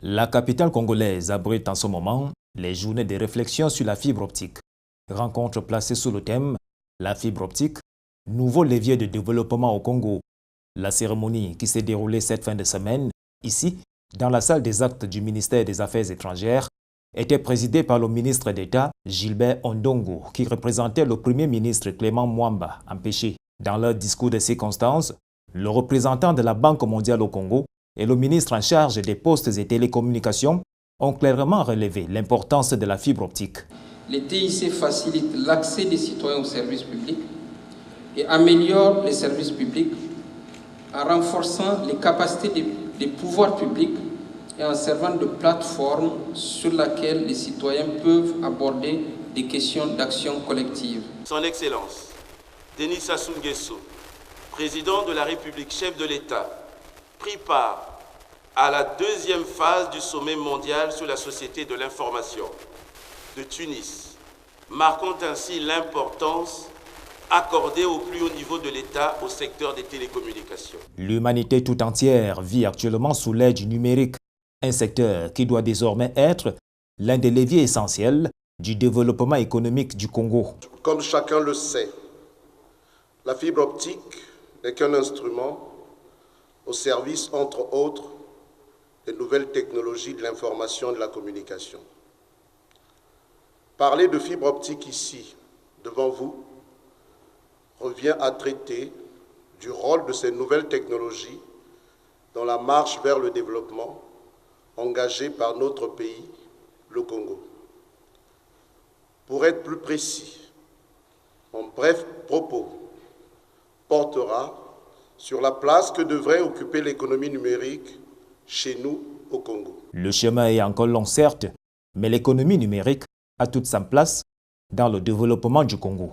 La capitale congolaise abrite en ce moment les journées de réflexion sur la fibre optique. Rencontre placée sous le thème « La fibre optique, nouveau levier de développement au Congo ». La cérémonie qui s'est déroulée cette fin de semaine, ici, dans la salle des actes du ministère des Affaires étrangères, était présidée par le ministre d'État Gilbert Ondongo, qui représentait le premier ministre Clément Mwamba, empêché. Dans leur discours de circonstances, le représentant de la Banque mondiale au Congo et le ministre en charge des postes et télécommunications ont clairement relevé l'importance de la fibre optique. Les TIC facilitent l'accès des citoyens aux services publics et améliorent les services publics en renforçant les capacités des pouvoirs publics et en servant de plateforme sur laquelle les citoyens peuvent aborder des questions d'action collective. Son Excellence, Denis Sassou Nguesso, président de la République, chef de l'État, prit part à la deuxième phase du sommet mondial sur la société de l'information de Tunis, marquant ainsi l'importance accordée au plus haut niveau de l'État au secteur des télécommunications. L'humanité tout entière vit actuellement sous l'ère du numérique, un secteur qui doit désormais être l'un des leviers essentiels du développement économique du Congo. Comme chacun le sait, la fibre optique n'est qu'un instrument au service, entre autres, des nouvelles technologies de l'information et de la communication. Parler de fibre optique ici, devant vous, revient à traiter du rôle de ces nouvelles technologies dans la marche vers le développement engagée par notre pays, le Congo. Pour être plus précis, mon bref propos portera sur la place que devrait occuper l'économie numérique chez nous au Congo. Le chemin est encore long, certes, mais l'économie numérique a toute sa place dans le développement du Congo.